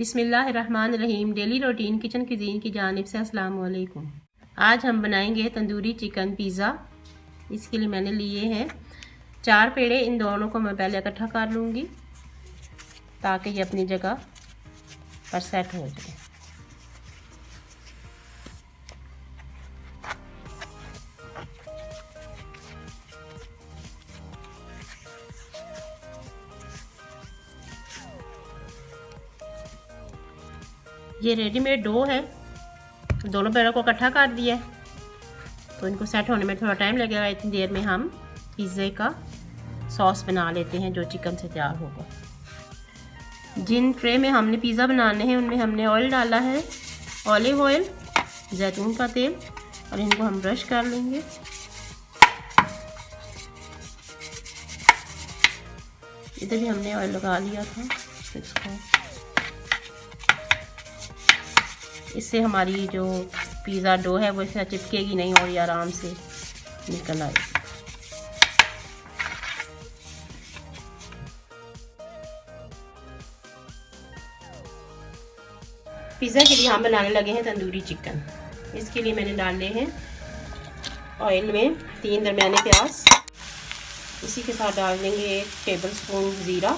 बिस्मिल्लाहिर्रहमानिर्रहीम। Daily routine kitchen cuisine की जानिब से अस्सलाम वालेकुम। आज हम बनाएंगे तंदूरी चिकन पिज़्ज़ा। इसके लिए मैंने लिए हैं 4 पेड़े। इन दोनों को मैं पहले इकट्ठा कर लूँगी ताकि ये अपनी जगह पर सेट हो जाए। ये रेडीमेड डो है, दोनों पेड़ों को इकट्ठा कर दिया है तो इनको सेट होने में थोड़ा टाइम लगेगा। इतनी देर में हम पिज़्ज़े का सॉस बना लेते हैं जो चिकन से तैयार होगा। जिन ट्रे में हमने पिज़्ज़ा बनाने हैं उनमें हमने ऑयल डाला है, ऑलिव ऑयल, जैतून का तेल, और इनको हम ब्रश कर लेंगे। इधर भी हमने ऑयल लगा लिया था। इससे हमारी जो पिज़्ज़ा डो है वो इससे चिपकेगी नहीं और ये आराम से निकल आएगी। पिज़्ज़ा के लिए हम बनाने लगे हैं तंदूरी चिकन। इसके लिए मैंने डाले हैं ऑयल में 3 दरमियाने प्याज। इसी के साथ डाल देंगे 1 टेबलस्पून ज़ीरा,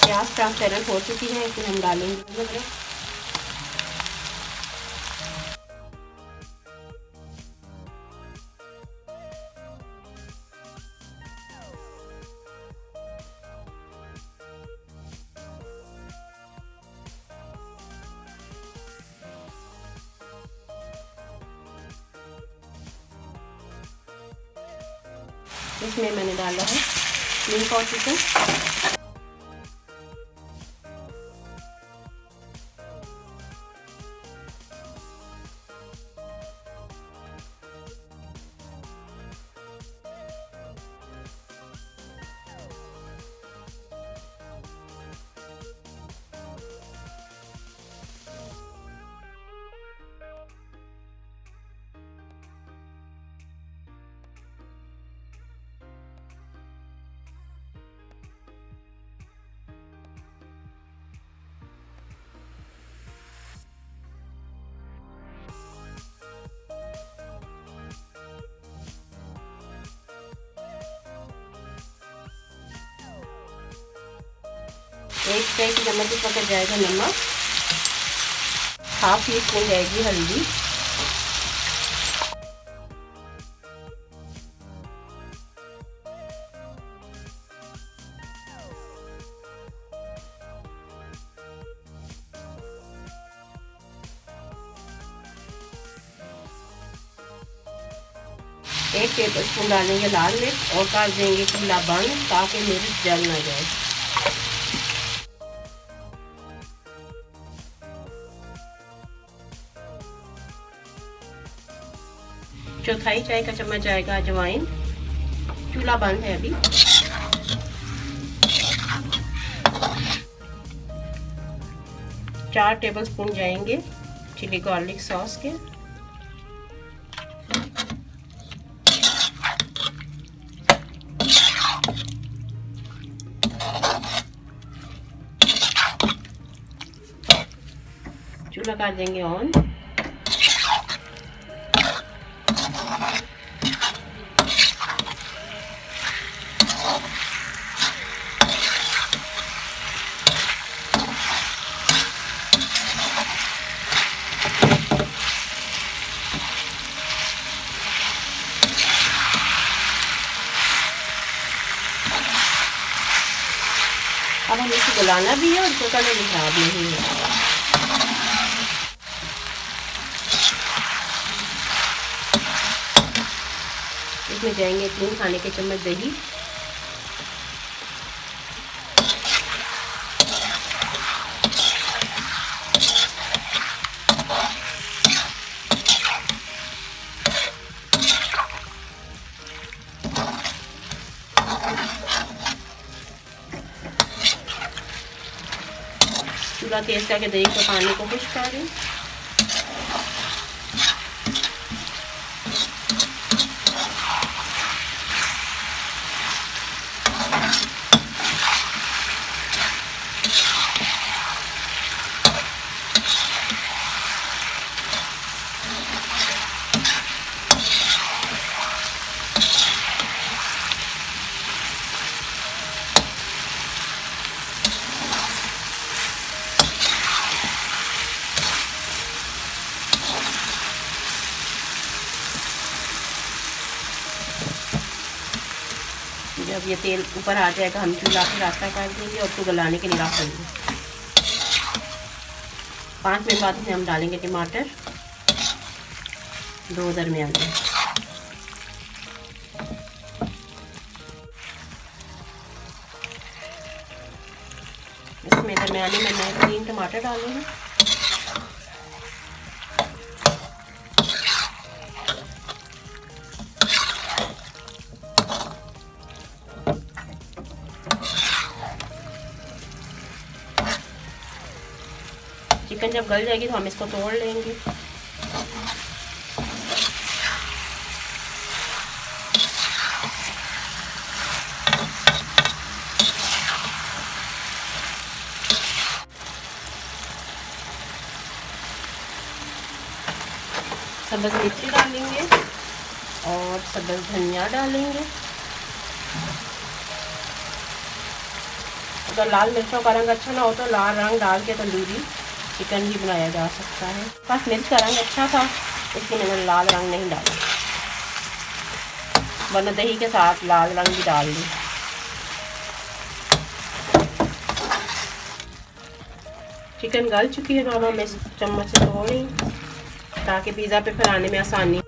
प्याज ट्रांसपेरेंट हो चुकी है। इसमें हम डालेंगे अदरक, इसमें मैंने डाला है 3 पाव चिकन। एक चाय की चम्मच इस वक्त जाएगा नमक, 1/2 टीस्पून जाएगी हल्दी, एक टेबलस्पून डालेंगे लाल मिर्च और कर देंगे चूल्हा बंद ताकि मिर्च जल ना जाए। चौथाई चाय का चम्मच आएगा अजवाइन। चूल्हा बंद है अभी। 4 टेबलस्पून जाएंगे चिली गार्लिक सॉस के। चूल्हा कर देंगे ऑन। अब हमें इसे गलाना भी है और इसका कलर भी खराब नहीं है। इसमें जाएंगे 3 खाने के चम्मच दही, चूल्हा तेज़ करके दही के पानी को खुश्क कर दें। जब ये तेल ऊपर आ जाएगा हम चूल्हा पे रास्ता काट देंगे और उसको गलाने के लिए रख देंगे। 5 मिनट बाद में हम डालेंगे टमाटर 2 दरमियान में। इसमें दरमियाने में मैं 3 टमाटर डालूंगी। चिकन जब गल जाएगी तो हम इसको तोड़ लेंगे। सब्ज़ मिर्ची डालेंगे और सब्ज़ धनिया डालेंगे। अगर लाल मिर्चों का रंग अच्छा ना हो तो लाल रंग डाल के तंदूरी चिकन भी बनाया जा सकता है। बस मिर्च का रंग अच्छा था इसलिए मैंने लाल रंग नहीं डाला, वरना दही के साथ लाल रंग भी डाल दी। चिकन गल चुकी है तो अब हम इस चम्मच से तोड़ें ताकि पिज़्ज़ा पे फैलाने में आसानी।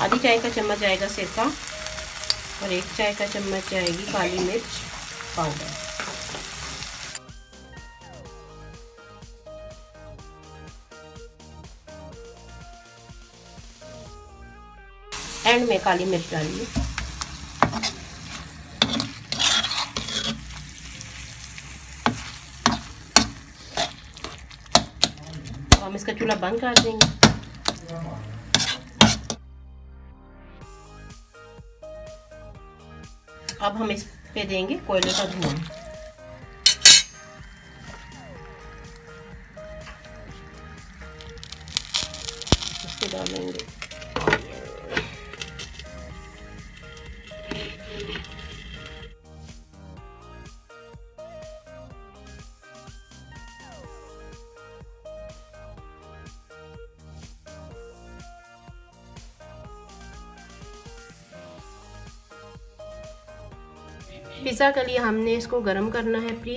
आधी चाय का चम्मच जाएगा सिरका और 1 चाय का चम्मच जाएगी काली मिर्च पाउडर। एंड में काली मिर्च डालिए। हम इसका चूल्हा बंद कर देंगे। अब हम इस पे देंगे कोयले का धुआं। इसके डालेंगे पिज़्ज़ा के लिए हमने इसको गर्म करना है। प्री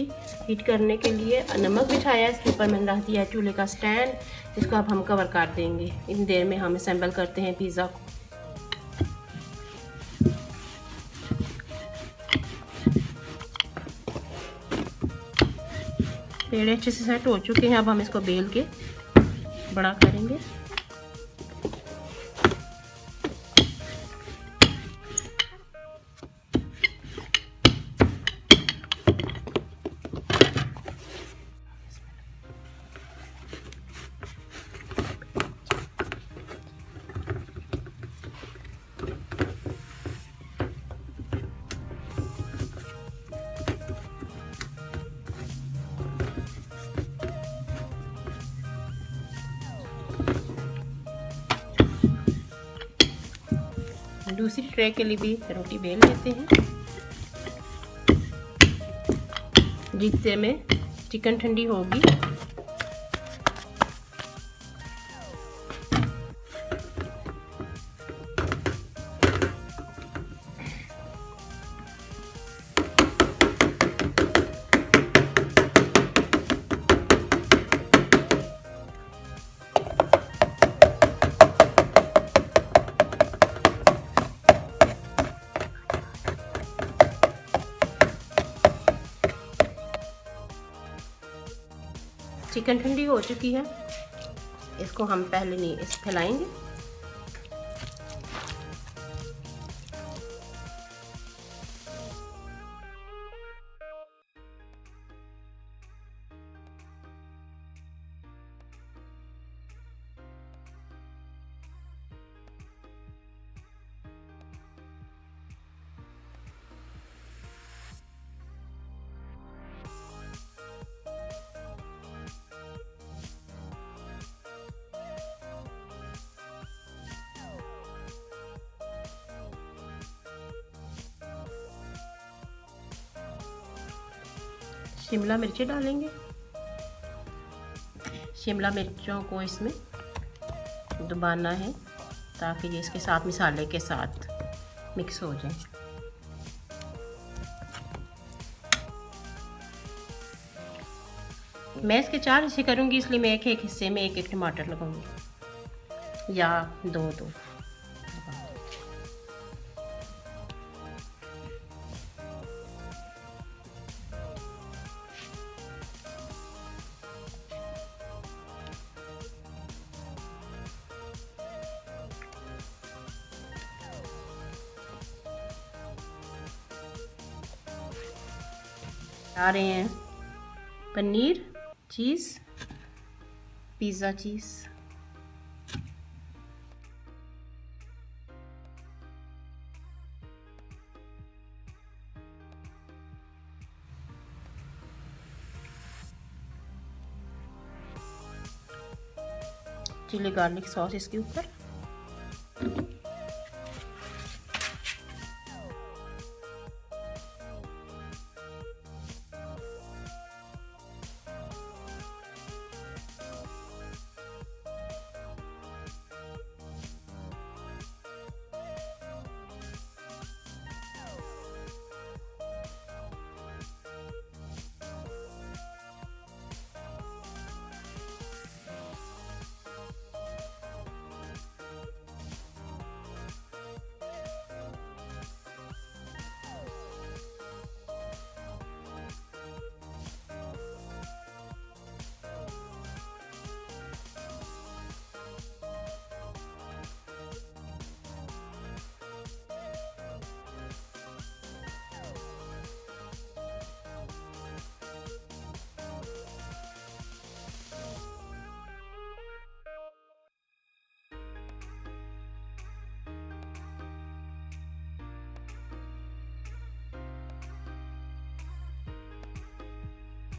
हीट करने के लिए नमक बिछाया है। इसके ऊपर मैंने रख दिया है चूल्हे का स्टैंड। इसको अब हम कवर कर देंगे। इन देर में हम असेंबल करते हैं पिज़्ज़ा को। पेड़े अच्छे से सेट हो चुके हैं। अब हम इसको बेल के बड़ा करेंगे। दूसरी ट्रे के लिए भी रोटी बेल लेते हैं। जितने में चिकन ठंडी होगी चिकन ठंडी हो चुकी है, इसको हम पहले नहीं इस फैलाएंगे। शिमला मिर्चें डालेंगे। शिमला मिर्चों को इसमें दबाना है ताकि ये इसके साथ मसाले के साथ मिक्स हो जाए। मैं इसके 4 हिस्से करूँगी, इसलिए मैं एक हिस्से में एक टमाटर लगाऊंगी या दो। आ रहे हैं पनीर, चीज़, पिज़्ज़ा चीज़। चिली गार्लिक सॉस इसके ऊपर।